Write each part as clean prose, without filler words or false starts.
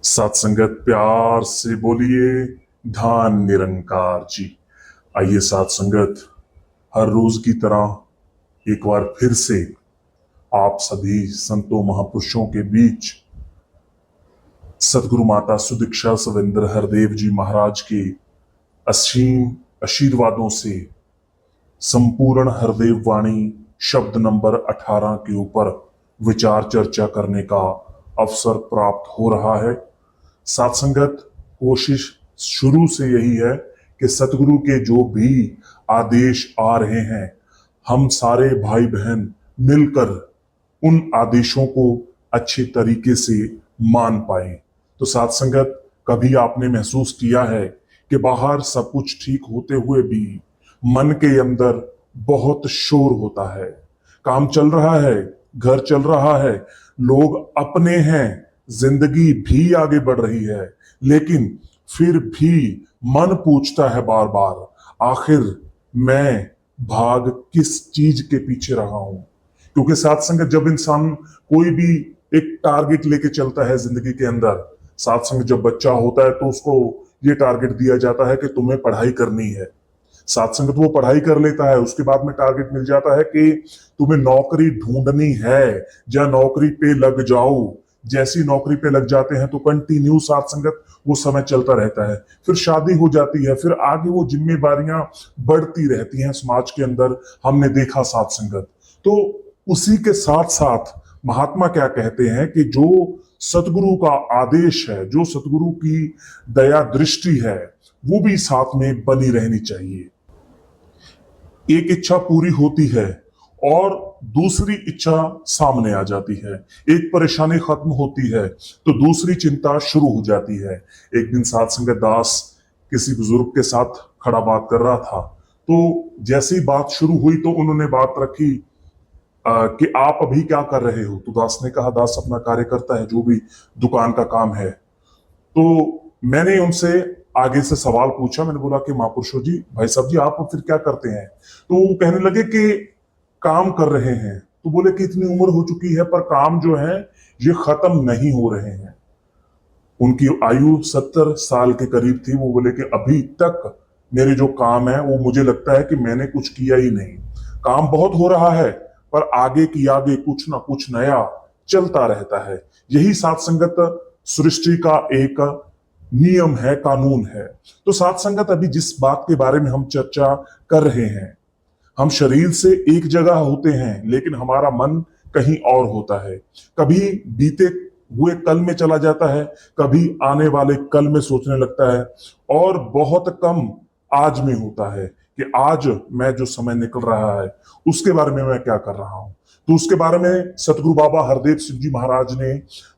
साथ संगत प्यार से बोलिए धान निरंकार जी। आइए साथ संगत, हर रोज की तरह एक बार फिर से आप सभी संतों महापुरुषों के बीच सदगुरु माता सुदीक्षा सविंदर हरदेव जी महाराज के असीम आशीर्वादों से संपूर्ण हरदेव वाणी शब्द नंबर 18 के ऊपर विचार चर्चा करने का अवसर प्राप्त हो रहा है। साथ संगत, कोशिश शुरू से यही है कि सतगुरु के जो भी आदेश आ रहे हैं, हम सारे भाई बहन मिलकर उन आदेशों को अच्छे तरीके से मान पाए। तो साथ संगत, कभी आपने महसूस किया है कि बाहर सब कुछ ठीक होते हुए भी मन के अंदर बहुत शोर होता है? काम चल रहा है, घर चल रहा है, लोग अपने हैं, जिंदगी भी आगे बढ़ रही है, लेकिन फिर भी मन पूछता है बार बार, आखिर मैं भाग किस चीज के पीछे रहा हूं? क्योंकि साथ संगत, जब इंसान कोई भी एक टारगेट लेके चलता है जिंदगी के अंदर, साथ संगत जब बच्चा होता है तो उसको ये टारगेट दिया जाता है कि तुम्हें पढ़ाई करनी है। साथ संगत वो पढ़ाई कर लेता है, उसके बाद में टारगेट मिल जाता है कि तुम्हें नौकरी ढूंढनी है या नौकरी पे लग जाओ। जैसी नौकरी पे लग जाते हैं तो कंटिन्यू साथ संगत वो समय चलता रहता है, फिर शादी हो जाती है, फिर आगे वो जिम्मेदारियां बढ़ती रहती हैं समाज के अंदर, हमने देखा साथ संगत। तो उसी के साथ साथ महात्मा क्या कहते हैं कि जो सतगुरु का आदेश है, जो सतगुरु की दया दृष्टि है, वो भी साथ में बनी रहनी चाहिए। एक इच्छा पूरी होती है और दूसरी इच्छा सामने आ जाती है, एक परेशानी खत्म होती है तो दूसरी चिंता शुरू हो जाती है। एक दिन साथ संगत दास किसी बुजुर्ग के साथ खड़ा बात कर रहा था, तो जैसी बात शुरू हुई तो उन्होंने बात रखी कि आप अभी क्या कर रहे हो? तो दास ने कहा, दास अपना कार्य करता है, जो भी दुकान का काम है। तो मैंने उनसे आगे से सवाल पूछा, मैंने बोला कि महापुरुषों जी, भाई साहब जी, आप फिर क्या करते हैं? तो वो कहने लगे कि काम कर रहे हैं। तो बोले कि इतनी उम्र हो चुकी है पर काम जो है ये खत्म नहीं हो रहे हैं। उनकी आयु 70 साल के करीब थी। वो बोले कि अभी तक मेरे जो काम है वो मुझे लगता है कि मैंने कुछ किया ही नहीं। काम बहुत हो रहा है पर आगे की आगे कुछ ना कुछ नया चलता रहता है। यही साथ संगत सृष्टि का एक नियम है, कानून है। तो साथ संगत, अभी जिस बात के बारे में हम चर्चा कर रहे हैं, हम शरीर से एक जगह होते हैं लेकिन हमारा मन कहीं और होता है। कभी बीते हुए कल में चला जाता है, कभी आने वाले कल में सोचने लगता है, और बहुत कम आज में होता है कि आज मैं जो समय निकल रहा है उसके बारे में मैं क्या कर रहा हूं। तो उसके बारे में सतगुरु बाबा हरदेव सिंह जी महाराज ने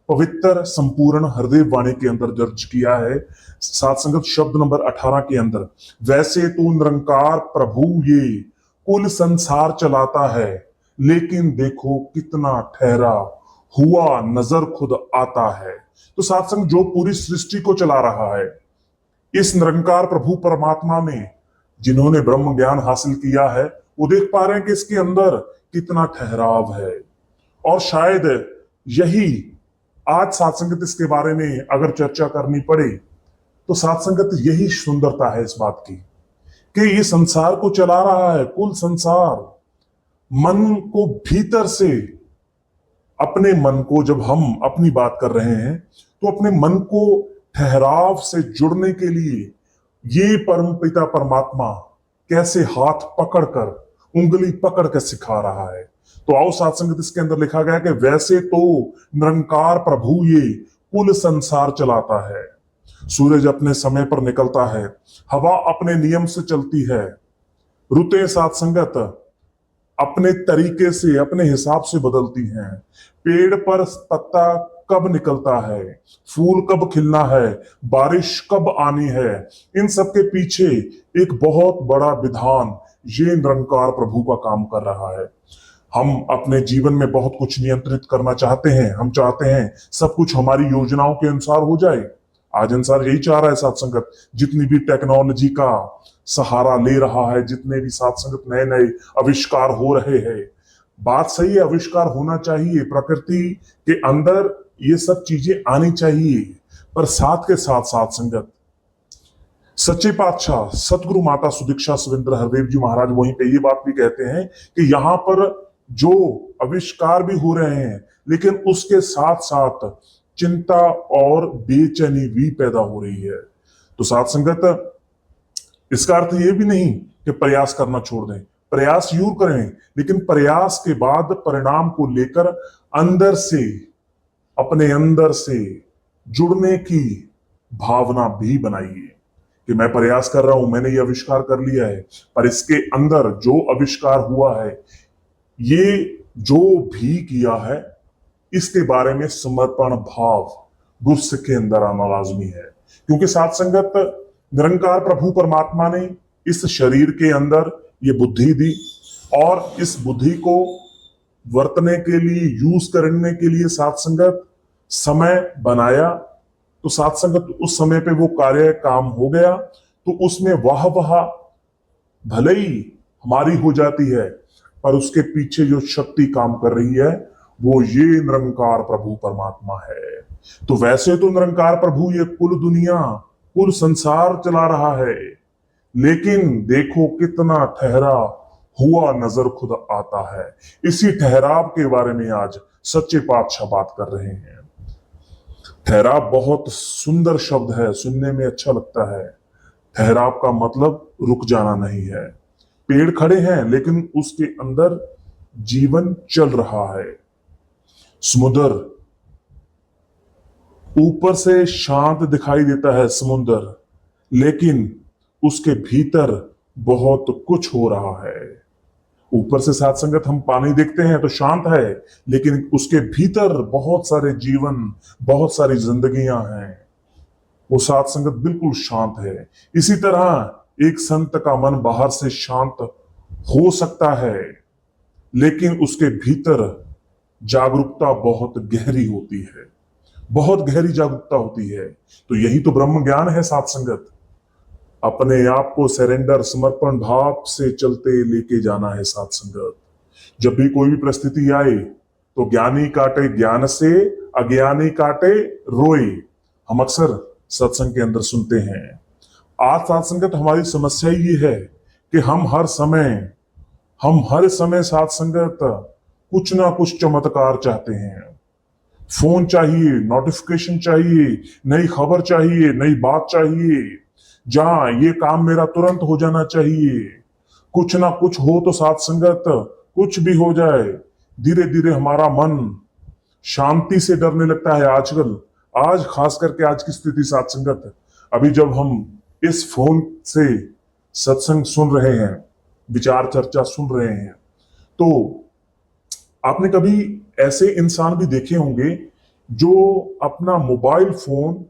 पवित्र संपूर्ण हरदेव वाणी के अंदर दर्ज किया है। सात संगत शब्द नंबर 18 के अंदर, वैसे तो निरंकार प्रभु ये कुल संसार चलाता है, लेकिन देखो कितना ठहरा हुआ नजर खुद आता है। तो साथ संग, जो पूरी सृष्टि को चला रहा है, इस निरंकार प्रभु परमात्मा में जिन्होंने ब्रह्म ज्ञान हासिल किया है, वो देख पा रहे हैं कि इसके अंदर कितना ठहराव है। और शायद यही आज साथ संगत इसके बारे में अगर चर्चा करनी पड़े तो साथ संगत यही सुंदरता है इस बात की कि ये संसार को चला रहा है, कुल संसार। मन को भीतर से, अपने मन को, जब हम अपनी बात कर रहे हैं तो अपने मन को ठहराव से जुड़ने के लिए ये परम पिता परमात्मा कैसे हाथ पकड़कर, उंगली पकड़ कर सिखा रहा है। तो आओ साथ संगत, इसके अंदर लिखा गया कि वैसे तो निरंकार प्रभु ये कुल संसार चलाता है। सूरज अपने समय पर निकलता है, हवा अपने नियम से चलती है, रुतें साथ संगत अपने तरीके से, अपने हिसाब से बदलती हैं। पेड़ पर पत्ता कब निकलता है, फूल कब खिलना है, बारिश कब आनी है, इन सब के पीछे एक बहुत बड़ा विधान ये निरंकार प्रभु का काम कर रहा है। हम अपने जीवन में बहुत कुछ नियंत्रित करना चाहते हैं, हम चाहते हैं सब कुछ हमारी योजनाओं के अनुसार हो जाए। आज इंसान यही चाह रहा है साथ संगत, जितनी भी टेक्नोलॉजी का सहारा ले रहा है, जितने भी साथ संगत नए नए आविष्कार हो रहे हैं, बात सही है, आविष्कार होना चाहिए, प्रकृति के अंदर ये सब चीजें आनी चाहिए, पर साथ के साथ साथ संगत सच्चे पातशाह सतगुरु माता सुदीक्षा सुरेंद्र हरदेव जी महाराज वहीं पे ये बात भी कहते हैं कि यहाँ पर जो आविष्कार भी हो रहे हैं, लेकिन उसके साथ साथ चिंता और बेचैनी भी पैदा हो रही है। तो साथ संगत इसका अर्थ ये भी नहीं कि प्रयास करना छोड़ दें, प्रयास जरूर करें, लेकिन प्रयास के बाद परिणाम को लेकर अंदर से, अपने अंदर से जुड़ने की भावना भी बनाइए कि मैं प्रयास कर रहा हूं, मैंने ये आविष्कार कर लिया है, पर इसके अंदर जो आविष्कार हुआ है, ये जो भी किया है, इसके बारे में समर्पण भाव गुस्से के अंदर आना लाजमी है। क्योंकि साथ संगत निरंकार प्रभु परमात्मा ने इस शरीर के अंदर ये बुद्धि दी और इस बुद्धि को वर्तने के लिए, यूज करने के लिए साथ संगत समय बनाया। तो साथ संगत उस समय पे वो कार्य काम हो गया, तो उसमें वाह भले ही हमारी हो जाती है, पर उसके पीछे जो शक्ति काम कर रही है वो ये निरंकार प्रभु परमात्मा है। तो वैसे तो निरंकार प्रभु ये कुल दुनिया, कुल संसार चला रहा है, लेकिन देखो कितना ठहरा हुआ नजर खुद आता है। इसी ठहराव के बारे में आज सच्चे पातशाह बात कर रहे हैं। ठहराव बहुत सुंदर शब्द है, सुनने में अच्छा लगता है। ठहराव का मतलब रुक जाना नहीं है। पेड़ खड़े हैं लेकिन उसके अंदर जीवन चल रहा है। समुद्र ऊपर से शांत दिखाई देता है समुद्र, लेकिन उसके भीतर बहुत कुछ हो रहा है। ऊपर से साथ संगत हम पानी देखते हैं तो शांत है, लेकिन उसके भीतर बहुत सारे जीवन, बहुत सारी जिंदगियां हैं। वो साथ संगत बिल्कुल शांत है। इसी तरह एक संत का मन बाहर से शांत हो सकता है, लेकिन उसके भीतर जागरूकता बहुत गहरी होती है, बहुत गहरी जागरूकता होती है। तो यही तो ब्रह्म ज्ञान है साथ संगत। अपने आप को सरेंडर, समर्पण भाव से चलते लेके जाना है साथ संगत। जब भी कोई भी परिस्थिति आए तो ज्ञानी काटे ज्ञान से, अज्ञानी काटे रोए, हम अक्सर सत्संग के अंदर सुनते हैं। आज साथ संगत हमारी समस्या ये है कि हम हर समय साथ संगत कुछ ना कुछ चमत्कार चाहते हैं। फोन चाहिए, नोटिफिकेशन चाहिए, नई खबर चाहिए, नई बात चाहिए, जहां ये काम मेरा तुरंत हो जाना चाहिए। कुछ ना कुछ हो तो साथ संगत, कुछ भी हो जाए, धीरे धीरे हमारा मन शांति से डरने लगता है। आजकल, आज खास करके आज की स्थिति साथ संगत, अभी जब हम इस फोन से सत्संग सुन रहे हैं, विचार चर्चा सुन रहे हैं, तो आपने कभी ऐसे इंसान भी देखे होंगे जो अपना मोबाइल फोन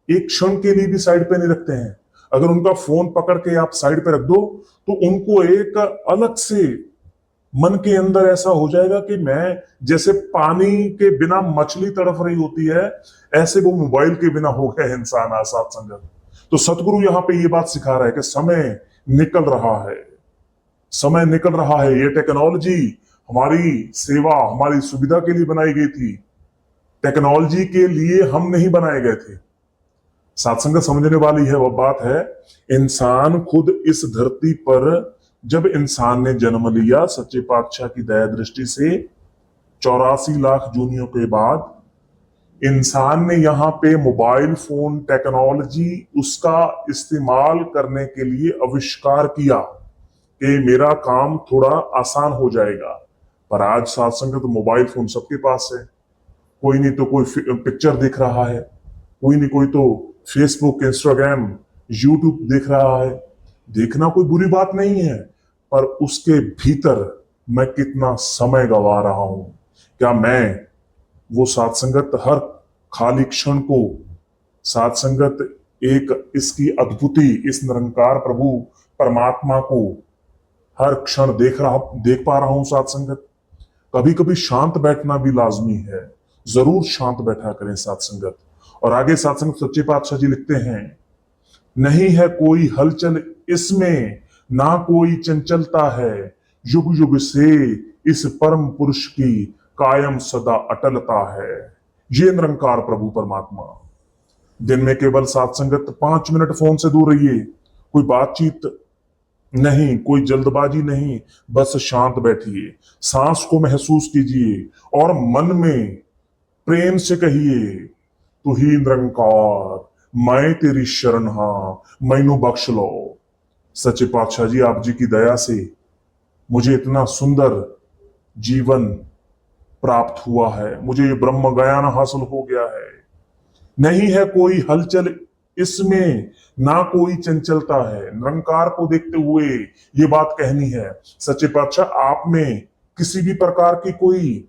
एक क्षण के लिए भी साइड पे नहीं रखते हैं। अगर उनका फोन पकड़ के आप साइड पे रख दो तो उनको एक अलग से मन के अंदर ऐसा हो जाएगा कि मैं, जैसे पानी के बिना मछली तड़प रही होती है, ऐसे वो मोबाइल के बिना हो गए इंसान आज साथ संगत। तो सतगुरु यहां पे ये बात सिखा रहा है कि समय निकल रहा है, समय निकल रहा है। ये टेक्नोलॉजी हमारी सेवा, हमारी सुविधा के लिए बनाई गई थी, टेक्नोलॉजी के लिए हम नहीं बनाए गए थे। साथ संगत समझने वाली है वह बात है, इंसान खुद इस धरती पर जब इंसान ने जन्म लिया सच्चे पातशाह की दया दृष्टि से 84 लाख जूनियों के बाद, इंसान ने यहाँ पे मोबाइल फोन टेक्नोलॉजी उसका इस्तेमाल करने के लिए आविष्कार किया कि मेरा काम थोड़ा आसान हो जाएगा। पर आज साथ संगत मोबाइल फोन सबके पास है। कोई नहीं तो कोई पिक्चर देख रहा है, कोई नहीं कोई तो फेसबुक, इंस्टाग्राम, यूट्यूब देख रहा है। देखना कोई बुरी बात नहीं है, पर उसके भीतर मैं कितना समय गंवा रहा हूं। क्या मैं वो साथ संगत हर खाली क्षण को साथ संगत एक इसकी अद्भुति, इस निरंकार प्रभु परमात्मा को हर क्षण देख पा रहा हूं साथ संगत। कभी कभी शांत बैठना भी लाजमी है, जरूर शांत बैठा करें साथ संगत। और आगे साथ संगत सच्चे पातशाह जी लिखते हैं, नहीं है कोई हलचल इसमें, ना कोई चंचलता है, युग युग से इस परम पुरुष की कायम सदा अटलता है। ये निरंकार प्रभु परमात्मा। दिन में केवल सात संगत 5 मिनट फोन से दूर रहिए। कोई बातचीत नहीं, कोई जल्दबाजी नहीं, बस शांत बैठिए, सांस को महसूस कीजिए और मन में प्रेम से कहिए, तू ही निरंकार, मैं तेरी शरण हां, मैनू बख्श लो। सच्चे पातशाह जी, आप जी की दया से मुझे इतना सुंदर जीवन प्राप्त हुआ है, मुझे ये ब्रह्म ज्ञान हासिल हो गया है। नहीं है कोई हलचल इसमें, ना कोई चंचलता है। निरंकार को देखते हुए ये बात कहनी है। सच्चे पातशाह, आप में किसी भी प्रकार की कोई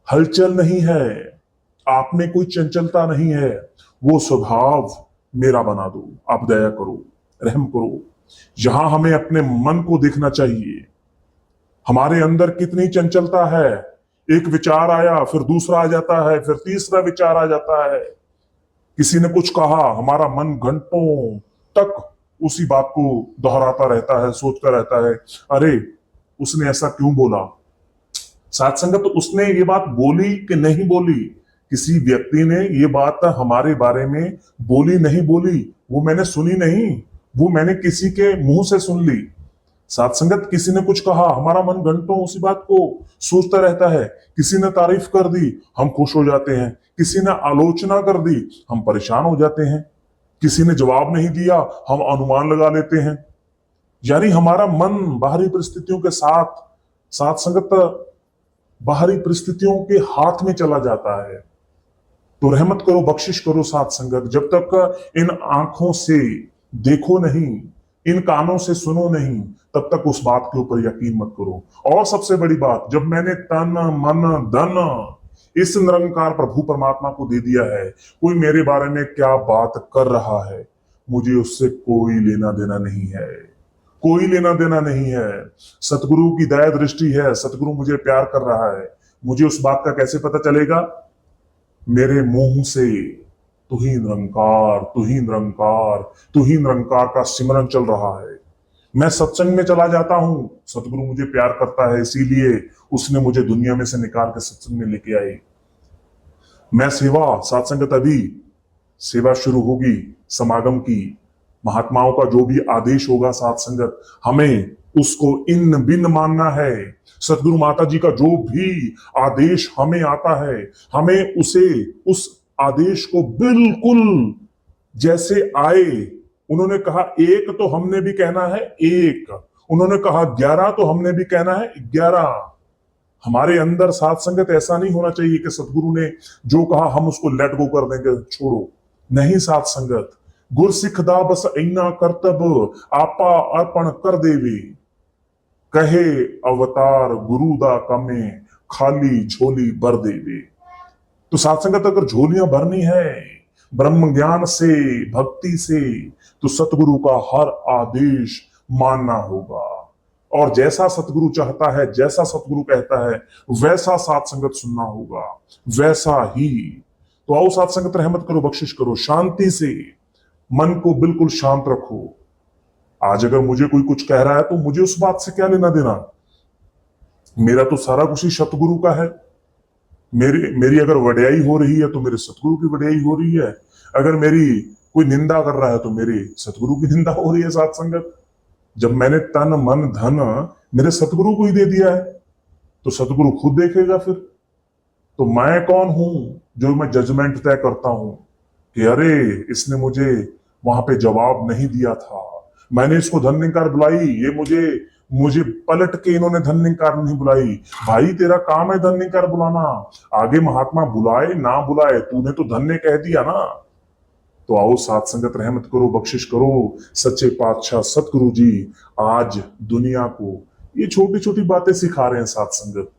हलचल नहीं है, आप में कोई चंचलता नहीं है, वो स्वभाव मेरा बना दो। आप दया करो, रहम करो। यहां हमें अपने मन को देखना चाहिए, हमारे अंदर कितनी चंचलता है। एक विचार आया, फिर दूसरा आ जाता है, फिर तीसरा विचार आ जाता है। किसी ने कुछ कहा, हमारा मन घंटों तक उसी बात को दोहराता रहता है, सोचता रहता है, अरे उसने ऐसा क्यों बोला। साथ संगत, तो उसने ये बात बोली कि नहीं बोली, किसी व्यक्ति ने ये बात हमारे बारे में बोली नहीं बोली, वो मैंने सुनी नहीं, वो मैंने किसी के मुंह से सुन ली। साथ संगत, किसी ने कुछ कहा, हमारा मन घंटों उसी बात को सोचता रहता है। किसी ने तारीफ कर दी, हम खुश हो जाते हैं, किसी ने आलोचना कर दी, हम परेशान हो जाते हैं, किसी ने जवाब नहीं दिया, हम अनुमान लगा लेते हैं। यानी हमारा मन बाहरी परिस्थितियों के साथ, साथ संगत, बाहरी परिस्थितियों के हाथ में चला जाता है। तो रहमत करो, बख्शिश करो साथ संगत, जब तक इन आंखों से देखो नहीं, इन कानों से सुनो नहीं, तब तक उस बात के ऊपर यकीन मत करो। और सबसे बड़ी बात, जब मैंने तन मन धन इस निरंकार प्रभु परमात्मा को दे दिया है, कोई मेरे बारे में क्या बात कर रहा है, मुझे उससे कोई लेना देना नहीं है, कोई लेना देना नहीं है। सतगुरु की दया दृष्टि है, सतगुरु मुझे प्यार कर रहा है। मुझे उस बात का कैसे पता चलेगा? मेरे मुंह से तू ही निरंकार, तू ही निरंकार, तू ही निरंकार का सिमरन चल रहा है। मैं सत्संग में चला जाता हूं, सतगुरु मुझे प्यार करता है, इसीलिए उसने मुझे दुनिया में से निकाल के सत्संग में लेके आए। मैं सेवा, सत्संगत, अभी सेवा शुरू होगी समागम की, महात्माओं का जो भी आदेश होगा साथ संगत, हमें उसको इन बिन मानना है। सतगुरु माता जी का जो भी आदेश हमें आता है, हमें उसे, उस आदेश को बिल्कुल जैसे आए, उन्होंने कहा एक तो हमने भी कहना है एक, उन्होंने कहा 11 तो हमने भी कहना है 11। हमारे अंदर साथ संगत ऐसा नहीं होना चाहिए कि सतगुरु ने जो कहा हम उसको लेट गो कर देंगे, छोड़ो। नहीं साथ संगत, गुरसिख दा बस इना करतब आपा अर्पण कर देवे, कहे अवतार गुरु दा कमे खाली झोली भर देवे। तो साथ संगत, अगर झोलियां भरनी है ब्रह्म ज्ञान से, भक्ति से, तो सतगुरु का हर आदेश मानना होगा। और जैसा सतगुरु चाहता है, जैसा सतगुरु कहता है, वैसा साथ संगत सुनना होगा, वैसा ही। तो आओ साथ संगत, रहमत करो, बख्शिश करो, शांति से मन को बिल्कुल शांत रखो। आज अगर मुझे कोई कुछ कह रहा है तो मुझे उस बात से क्या लेना देना, मेरा तो सारा कुछ ही सतगुरु का है। मेरी अगर वड्याई हो रही है तो मेरे सतगुरु की वड्याई हो रही है, अगर मेरी कोई निंदा कर रहा है तो मेरे सतगुरु की निंदा हो रही है। साथ संगत, जब मैंने तन मन धन मेरे सतगुरु को ही दे दिया है, तो सतगुरु खुद देखेगा फिर। तो मैं कौन हूं जो मैं जजमेंट तय करता हूं कि अरे इसने मुझे वहां पे जवाब नहीं दिया था, मैंने इसको धन्यकार बुलाई, ये मुझे मुझे पलट के इन्होंने धन्यकार नहीं बुलाई। भाई तेरा काम है धन्यकार बुलाना, आगे महात्मा बुलाए ना बुलाए, तूने तो धन्य कह दिया ना। तो आओ साथ संगत, रहमत करो, बख्शिश करो। सच्चे पातशाह सतगुरु जी आज दुनिया को ये छोटी छोटी बातें सिखा रहे हैं। साथ संगत,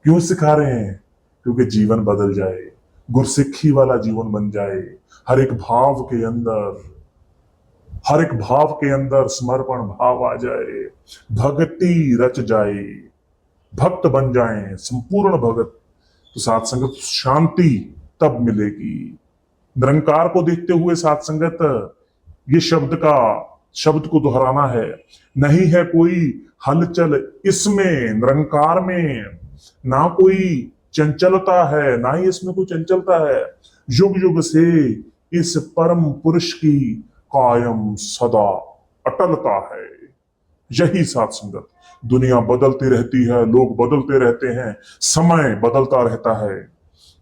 क्यों सिखा रहे हैं? क्योंकि जीवन बदल जाए, गुरसिक्खी वाला जीवन बन जाए, हर एक भाव के अंदर, हर एक भाव के अंदर समर्पण भाव आ जाए, भक्ति रच जाए, भक्त बन जाए, संपूर्ण भगत। तो साथ संगत, शांति तब मिलेगी। निरंकार को देखते हुए साथ संगत, ये शब्द को दोहराना है। नहीं है कोई हलचल इसमें, निरंकार में ना कोई चंचलता है, ना ही इसमें कोई चंचलता है। युग युग से इस परम पुरुष की कायम सदा अटलता है। यही साथ संगत, दुनिया बदलती रहती है, लोग बदलते रहते हैं, समय बदलता रहता है,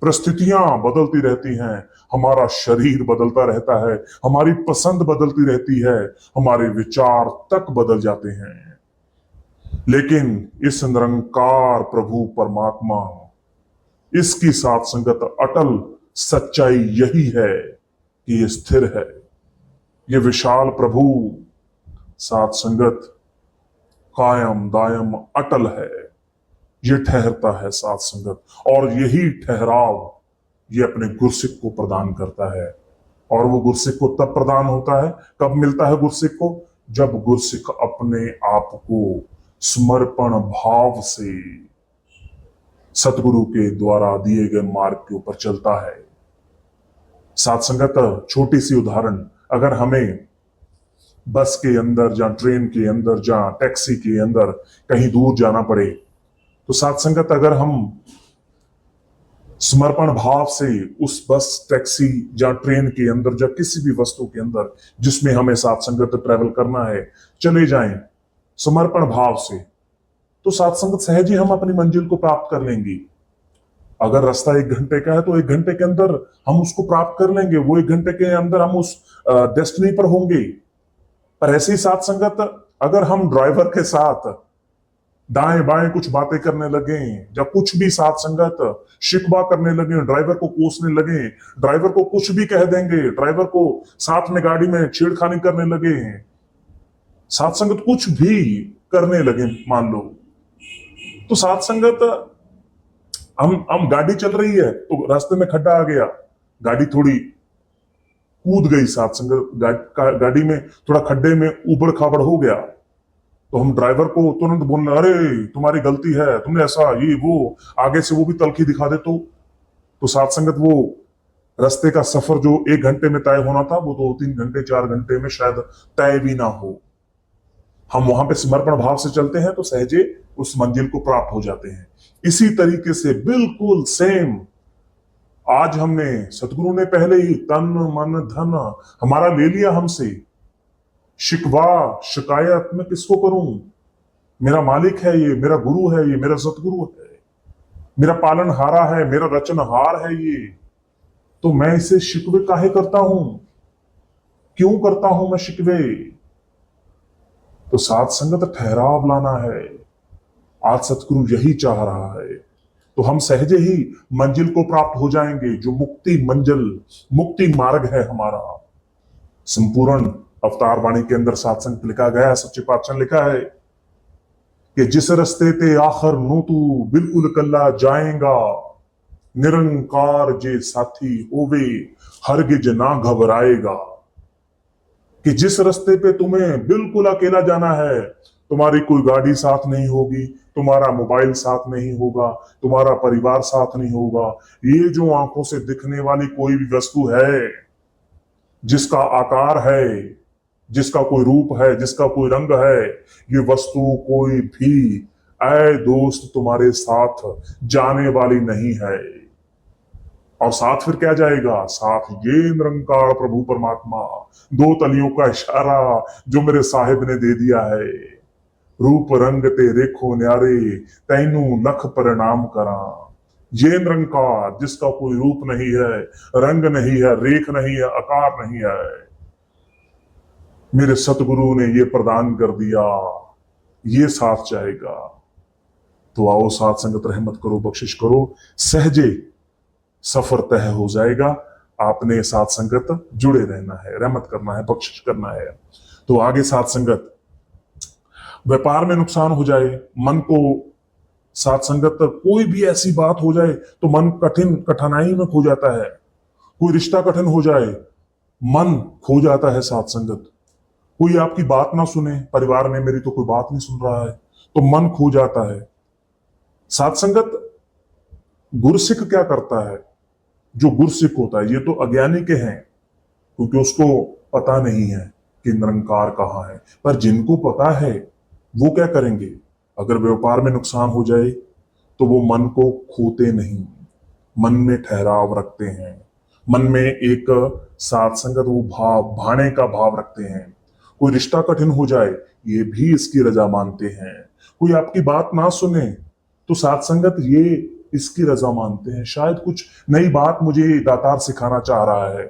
परिस्थितियां बदलती रहती हैं, हमारा शरीर बदलता रहता है, हमारी पसंद बदलती रहती है, हमारे विचार तक बदल जाते हैं। लेकिन इस निरंकार प्रभु परमात्मा, इसकी साथ संगत अटल सच्चाई यही है कि ये स्थिर है। ये विशाल प्रभु साथ संगत कायम दायम अटल है। ये ठहरता है साथ संगत, और यही ठहराव ये अपने गुरसिक को प्रदान करता है। और वो गुरसिक को तब प्रदान होता है, कब मिलता है गुरसिक को? जब गुरसिक अपने आप को समर्पण भाव से सतगुरु के द्वारा दिए गए मार्ग के ऊपर चलता है। साथ संगत, छोटी सी उदाहरण, अगर हमें बस के अंदर, जहां ट्रेन के अंदर, जहां टैक्सी के अंदर कहीं दूर जाना पड़े, तो साथ संगत अगर हम समर्पण भाव से उस बस, टैक्सी, जहां ट्रेन के अंदर, या किसी भी वस्तु के अंदर जिसमें हमें साथ संगत ट्रैवल करना है, चले जाएं समर्पण भाव से, तो साथ संगत सहज ही हम अपनी मंजिल को प्राप्त कर लेंगे। अगर रास्ता 1 घंटे का है तो 1 घंटे के अंदर हम उसको प्राप्त कर लेंगे, वो 1 घंटे के अंदर हम उस डेस्टिनी पर होंगे। पर ऐसी साथ संगत, अगर हम ड्राइवर के साथ दाएं बाएं कुछ बातें करने लगे, या कुछ भी साथ संगत शिकवा करने लगे, ड्राइवर को कोसने लगे, ड्राइवर को कुछ भी कह देंगे, ड्राइवर को साथ में गाड़ी में छेड़खानी करने लगे, साथ संगत कुछ भी करने लगे मान लो, तो साथ संगत हम गाड़ी चल रही है तो रास्ते में खड्डा आ गया, गाड़ी थोड़ी कूद गई, साथ संगत गाड़ी में थोड़ा खड्डे में उबड़ खाबड़ हो गया, तो हम ड्राइवर को तुरंत बोलना, अरे तुम्हारी गलती है, तुमने ऐसा ये वो, आगे से वो भी तलखी दिखा दे, तो साथ संगत वो रास्ते का सफर जो 1 घंटे में तय होना था, वो 2-3 घंटे 4 घंटे में शायद तय भी ना हो। हम वहां पे समर्पण भाव से चलते हैं तो सहजे उस मंजिल को प्राप्त हो जाते हैं। इसी तरीके से बिल्कुल सेम, आज हमने, सतगुरु ने पहले ही तन मन धन हमारा ले लिया हमसे, शिकवा शिकायत मैं किसको करूं? मेरा मालिक है ये, मेरा गुरु है ये, मेरा सतगुरु है, मेरा पालनहारा है, मेरा रचनहार है ये, तो मैं इसे शिकवे काहे करता हूं? क्यों करता हूं मैं शिकवे? तो साथ संगत ठहराव लाना है। आज सतगुरु यही चाह रहा है, तो हम सहजे ही मंजिल को प्राप्त हो जाएंगे, जो मुक्ति मंजिल, मुक्ति मार्ग है हमारा। संपूर्ण अवतार वाणी के अंदर साथ संगत लिखा गया है, सच्चे पातशाह ने लिखा है कि जिस रस्ते ते आखिर नू तू बिल्कुल कल्ला जाएगा, निरंकार जे साथी होवे हरगिज ना घबराएगा। कि जिस रास्ते पे तुम्हें बिल्कुल अकेला जाना है, तुम्हारी कोई गाड़ी साथ नहीं होगी, तुम्हारा मोबाइल साथ नहीं होगा, तुम्हारा परिवार साथ नहीं होगा, ये जो आंखों से दिखने वाली कोई भी वस्तु है, जिसका आकार है, जिसका कोई रूप है, जिसका कोई रंग है, ये वस्तु कोई भी ऐ दोस्त तुम्हारे साथ जाने वाली नहीं है। और साथ फिर क्या जाएगा? साथ ये निरंकार प्रभु परमात्मा, 2 तलियों का इशारा जो मेरे साहिब ने दे दिया है, रूप रंग ते रेखो न्यारे तैनू लख प्रणाम करा। ये निरंकार जिसका कोई रूप नहीं है, रंग नहीं है, रेख नहीं है, आकार नहीं है, मेरे सतगुरु ने ये प्रदान कर दिया, ये साथ जाएगा। तो आओ साथ संगत, रहमत करो, बख्शिश करो, सहजे सफर तय हो जाएगा। आपने साथ संगत जुड़े रहना है, रहमत करना है, बख्शिश करना है। तो आगे साथ संगत, व्यापार में नुकसान हो जाए, मन को साथ संगत, कोई भी ऐसी बात हो जाए तो मन कठिनाई में खो जाता है। कोई रिश्ता कठिन हो जाए, मन खो जाता है साथ संगत। कोई आपकी बात ना सुने, परिवार में मेरी तो कोई बात नहीं सुन रहा है, तो मन खो जाता है। साथ संगत, गुरसिक क्या करता है? जो गुरसिक होता है, ये तो अज्ञानी के हैं, क्योंकि उसको पता नहीं है कि निरंकार कहाँ है। पर जिनको पता है वो क्या करेंगे? अगर व्यापार में नुकसान हो जाए तो वो मन को खोते नहीं, मन में ठहराव रखते हैं, मन में एक साथ संगत वो भाव, भाने का भाव रखते हैं। कोई रिश्ता कठिन हो जाए, ये भी इसकी रजा मानते हैं। कोई आपकी बात ना सुने तो साथ संगत ये इसकी रजा मानते हैं। शायद कुछ नई बात मुझे दातार सिखाना चाह रहा है,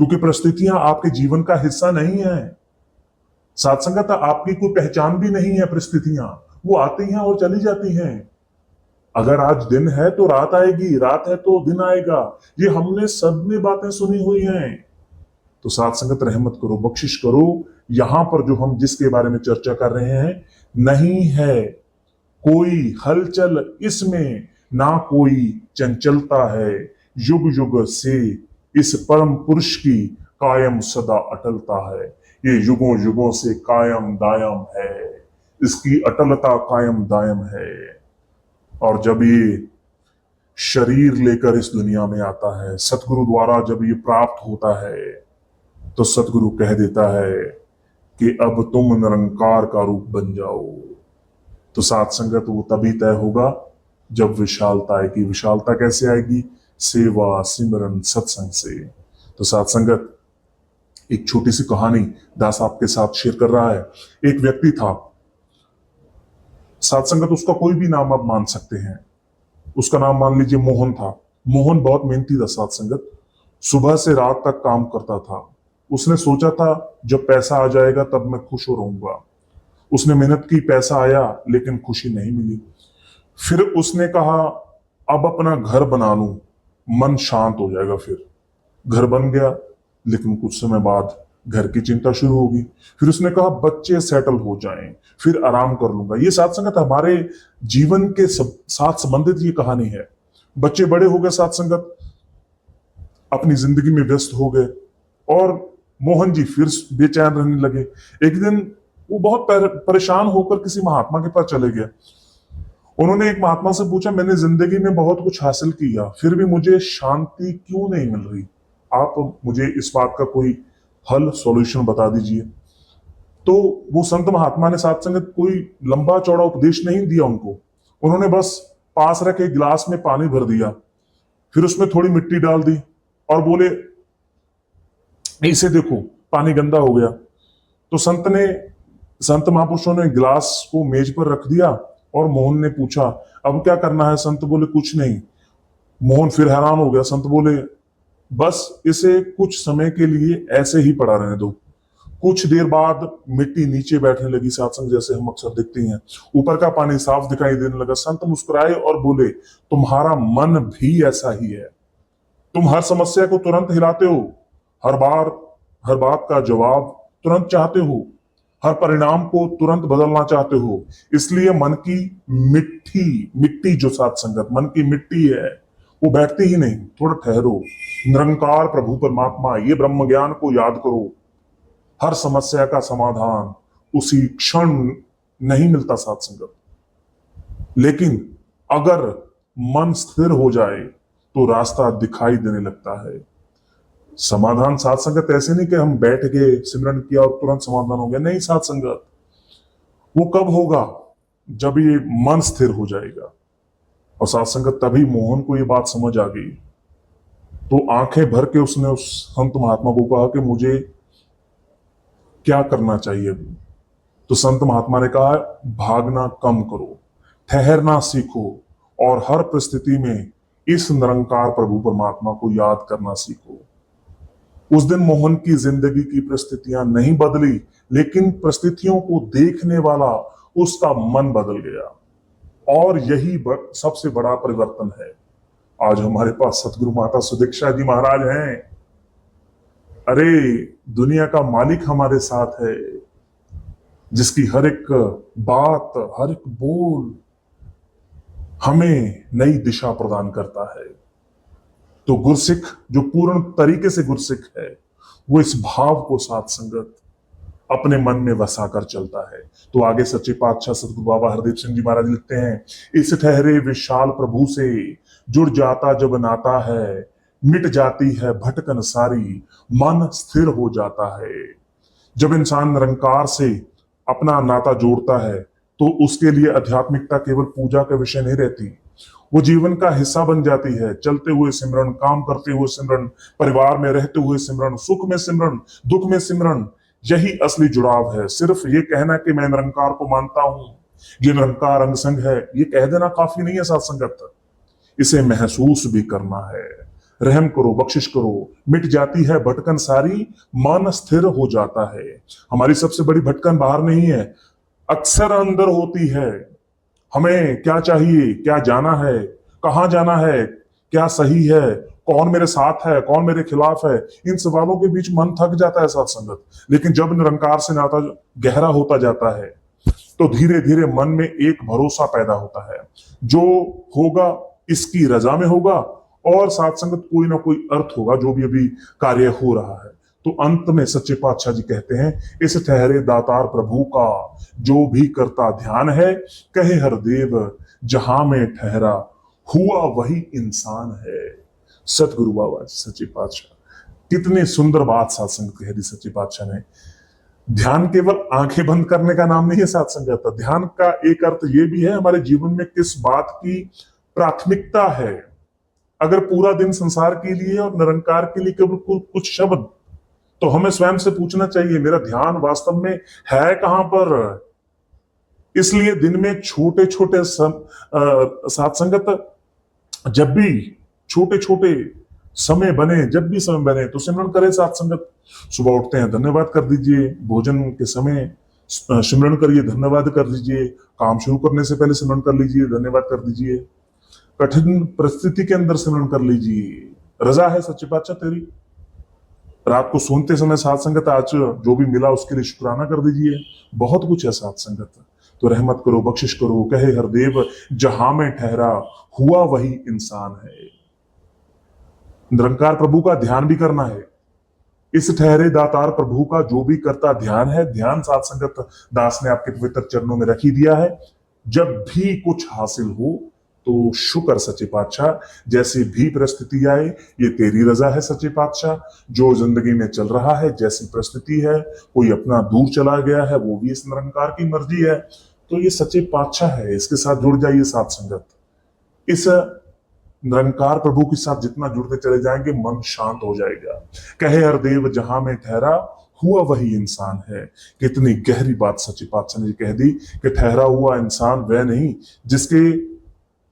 क्योंकि परिस्थितियां आपके जीवन का हिस्सा नहीं है। साथ संगत आपकी कोई पहचान भी नहीं है। परिस्थितियां वो आती हैं और चली जाती हैं। अगर आज दिन है तो रात आएगी, रात है तो दिन आएगा। ये हमने सब में बातें सुनी हुई हैं। तो साथ संगत रहमत करो, बख्शिश करो। यहां पर जो हम जिसके बारे में चर्चा कर रहे हैं, नहीं है कोई हलचल इसमें, ना कोई चंचलता है। युग युग से इस परम पुरुष की कायम सदा अटलता है। ये युगों युगों से कायम दायम है, इसकी अटलता कायम दायम है। और जब ये शरीर लेकर इस दुनिया में आता है, सतगुरु द्वारा जब ये प्राप्त होता है, तो सतगुरु कह देता है कि अब तुम निरंकार का रूप बन जाओ। तो साथ संगत वो तभी तय होगा जब विशालता आएगी। विशालता कैसे आएगी? सेवा, सिमरन, सत्संग से। तो साथ संगत एक छोटी सी कहानी दास आपके साथ शेयर कर रहा है। एक व्यक्ति था, साथ संगत उसका कोई भी नाम आप मान सकते हैं। उसका नाम मान लीजिए मोहन था। मोहन बहुत मेहनती था साथ संगत, सुबह से रात तक काम करता था। उसने सोचा था जब पैसा आ जाएगा तब मैं खुश हो रहूंगा। उसने मेहनत की, पैसा आया, लेकिन खुशी नहीं मिली। फिर उसने कहा अब अपना घर बना लूं, मन शांत हो जाएगा। फिर घर बन गया, लेकिन कुछ समय बाद घर की चिंता शुरू होगी। फिर उसने कहा बच्चे सेटल हो जाएं, फिर आराम कर लूंगा। ये साथ संगत हमारे जीवन के साथ संबंधित ये कहानी है। बच्चे बड़े हो गए, साथ संगत अपनी जिंदगी में व्यस्त हो गए, और मोहन जी फिर बेचैन रहने लगे। एक दिन वो बहुत परेशान होकर किसी महात्मा के पास चले गए। उन्होंने एक महात्मा से पूछा, मैंने जिंदगी में बहुत कुछ हासिल किया, फिर भी मुझे शांति क्यों नहीं मिल रही? आप मुझे इस बात का कोई हल, सॉल्यूशन बता दीजिए। तो वो संत महात्मा ने साथ संगत कोई लंबा चौड़ा उपदेश नहीं दिया उनको। उन्होंने बस पास रखे गिलास में पानी भर दिया, फिर उसमें थोड़ी मिट्टी डाल दी और बोले इसे देखो पानी गंदा हो गया। तो संत महापुरुषों ने गिलास को मेज पर रख दिया और मोहन ने पूछा अब क्या करना है? संत बोले कुछ नहीं। मोहन फिर हैरान हो गया। संत बोले बस इसे कुछ समय के लिए ऐसे ही पड़ा रहने दो। कुछ देर बाद मिट्टी नीचे बैठने लगी, साथ संग जैसे हम अक्सर देखते हैं। ऊपर का पानी साफ दिखाई देने लगा। संत मुस्कुराए और बोले तुम्हारा मन भी ऐसा ही है। तुम हर समस्या को तुरंत हिलाते हो, हर बात का जवाब तुरंत चाहते हो, हर परिणाम को तुरंत बदलना चाहते हो। इसलिए मन की मिट्टी जो साथ संगत मन की मिट्टी है वो बैठती ही नहीं। थोड़ा ठहरो, निरंकार प्रभु परमात्मा ये ब्रह्म ज्ञान को याद करो। हर समस्या का समाधान उसी क्षण नहीं मिलता साथ संगत, लेकिन अगर मन स्थिर हो जाए तो रास्ता दिखाई देने लगता है। समाधान साथ संगत ऐसे नहीं कि हम बैठ गए, सिमरन किया और तुरंत समाधान हो गया। नहीं साथ संगत, वो कब होगा? जब ये मन स्थिर हो जाएगा। और साथ संगत तभी मोहन को ये बात समझ आ गई। तो आंखें भर के उसने उस संत महात्मा को कहा कि मुझे क्या करना चाहिए? तो संत महात्मा ने कहा भागना कम करो, ठहरना सीखो और हर परिस्थिति में इस निरंकार प्रभु परमात्मा को याद करना सीखो। उस दिन मोहन की जिंदगी की परिस्थितियां नहीं बदली, लेकिन परिस्थितियों को देखने वाला उसका मन बदल गया। और यही सबसे बड़ा परिवर्तन है। आज हमारे पास सतगुरु माता सुदीक्षा जी महाराज हैं। अरे दुनिया का मालिक हमारे साथ है, जिसकी हर एक बात, हर एक बोल हमें नई दिशा प्रदान करता है। तो गुरसिख जो पूर्ण तरीके से गुरसिख है, वो इस भाव को साथ संगत अपने मन में बसा कर चलता है। तो आगे सच्चे पातशाह सतगुरु बाबा हरदीप सिंह जी महाराज लिखते हैं, इस ठहरे विशाल प्रभु से जुड़ जाता जब नाता है, मिट जाती है भटकन सारी, मन स्थिर हो जाता है। जब इंसान निरंकार से अपना नाता जोड़ता है तो उसके लिए आध्यात्मिकता केवल पूजा का विषय नहीं रहती। वो जीवन का हिस्सा बन जाती है। चलते हुए सिमरन, काम करते हुए सिमरन, परिवार में रहते हुए सिमरन, सुख में सिमरन, दुख में सिमरन, यही असली जुड़ाव है। सिर्फ ये कहना कि मैं निरंकार को मानता हूं, ये निरंकार अंग संग है, ये कह देना काफी नहीं है साथ संगत। इसे महसूस भी करना है। रहम करो, बख्शिश करो, मिट जाती है भटकन सारी, मन स्थिर हो जाता है। हमारी सबसे बड़ी भटकन बाहर नहीं है, अक्सर अंदर होती है। हमें क्या चाहिए, क्या जाना है, कहां जाना है, क्या सही है, कौन मेरे साथ है, कौन मेरे खिलाफ है, इन सवालों के बीच मन थक जाता है साथ संगत। लेकिन जब निरंकार से नाता गहरा होता जाता है तो धीरे धीरे मन में एक भरोसा पैदा होता है, जो होगा इसकी रजा में होगा, और साथ संगत कोई ना कोई अर्थ होगा जो भी अभी कार्य हो रहा है। तो अंत में सच्चे पातशाह जी कहते हैं, इस ठहरे दातार प्रभु का जो भी करता ध्यान है, कहे हरदेव जहां में ठहरा हुआ वही इंसान है। सतगुरु बाबा सच्चे पातशाह, कितनी सुंदर बात साथ संगत कह दी सच्चे पातशाह ने। ध्यान केवल आंखें बंद करने का नाम नहीं है साथ संगत। ध्यान का एक अर्थ यह भी है हमारे जीवन में किस बात की प्राथमिकता है। अगर पूरा दिन संसार के लिए और निरंकार के लिए केवल कुछ शब्द, तो हमें स्वयं से पूछना चाहिए मेरा ध्यान वास्तव में है कहां पर। इसलिए दिन में छोटे छोटे साथ संगत, जब भी छोटे छोटे समय बने, जब भी समय बने तो सिमरन करें साथ संगत। सुबह उठते हैं धन्यवाद कर दीजिए, भोजन के समय सिमरन करिए, धन्यवाद कर दीजिए, काम शुरू करने से पहले सिमरन कर लीजिए, धन्यवाद कर दीजिए, कठिन परिस्थिति के अंदर सिमरन कर लीजिए, रजा है सच्चे पातशाह तेरी। रात को सोते समय साथ संगत आज जो भी मिला उसके लिए शुक्राना कर दीजिए। बहुत कुछ है साथ संगत। तो रहमत करो, बख्शिश करो, कहे हरदेव जहां में ठहरा हुआ वही इंसान है। निरंकार प्रभु का ध्यान भी करना है। इस ठहरे दातार प्रभु का जो भी करता ध्यान है, ध्यान साथ संगत दास ने आपके पवित्र चरणों में रख ही दिया है। जब भी कुछ हासिल हो तो शुक्र सच्चे पातशाह, जैसी भी परिस्थिति आए ये तेरी रजा है सच्चे पातशाह। जो जिंदगी में चल रहा है, जैसी परिस्थिति है, कोई अपना दूर चला गया है, वो भी इस निरंकार की मर्जी है। तो ये सच्चे पातशाह है, इसके साथ जुड़ जाइए साथ संगत। इस निरंकार प्रभु के साथ जितना जुड़ते चले जाएंगे मन शांत हो जाएगा। कहे हरदेव जहां में ठहरा हुआ वही इंसान है। कितनी गहरी बात सच्चे पातशाह ने कह दी कि ठहरा हुआ इंसान वह नहीं जिसके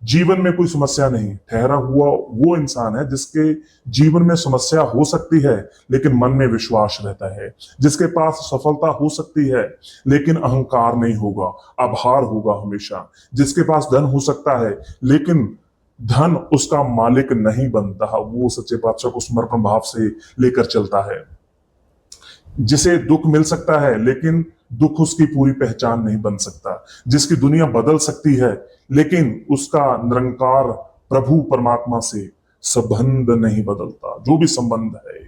जीवन में कोई समस्या नहीं, ठहरा हुआ वो इंसान है जिसके जीवन में समस्या हो सकती है लेकिन मन में विश्वास रहता है, जिसके पास सफलता हो सकती है लेकिन अहंकार नहीं होगा, आभार होगा हमेशा, जिसके पास धन हो सकता है लेकिन धन उसका मालिक नहीं बनता, वो सच्चे पातशाह को समर्पण भाव से लेकर चलता है। जिसे दुख मिल सकता है लेकिन दुख उसकी पूरी पहचान नहीं बन सकता, जिसकी दुनिया बदल सकती है लेकिन उसका निरंकार प्रभु परमात्मा से संबंध नहीं बदलता। जो भी संबंध है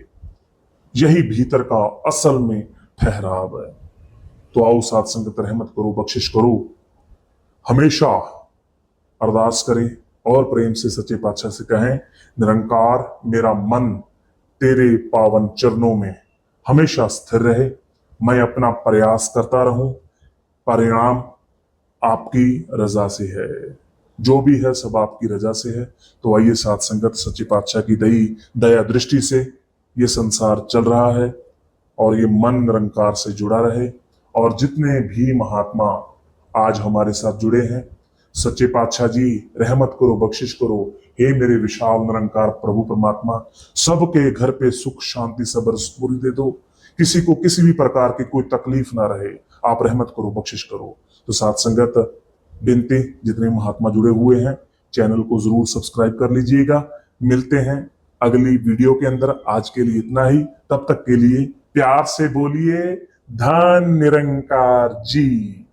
यही भीतर का असल में ठहराव है। तो आओ साथ संगत रहमत करो, बख्शिश करो, हमेशा अरदास करें और प्रेम से सच्चे पातशाह से कहें, निरंकार मेरा मन तेरे पावन चरणों में हमेशा स्थिर रहे, मैं अपना प्रयास करता रहूं, परिणाम आपकी रजा से है, जो भी है सब आपकी रजा से है। तो आइए साथ संगत सच्चे पातशाह की दया दृष्टि से ये संसार चल रहा है और ये मन निरंकार से जुड़ा रहे। और जितने भी महात्मा आज हमारे साथ जुड़े हैं, सच्चे पातशाह जी रहमत करो, बख्शिश करो, हे मेरे विशाल निरंकार प्रभु परमात्मा, सबके घर पे सुख शांति सबर पूरी दे दो, किसी को किसी भी प्रकार की कोई तकलीफ ना रहे, आप रहमत करो, बख्शिश करो। तो साथ संगत बिनती, जितने महात्मा जुड़े हुए हैं चैनल को जरूर सब्सक्राइब कर लीजिएगा। मिलते हैं अगली वीडियो के अंदर, आज के लिए इतना ही। तब तक के लिए प्यार से बोलिए धन निरंकार जी।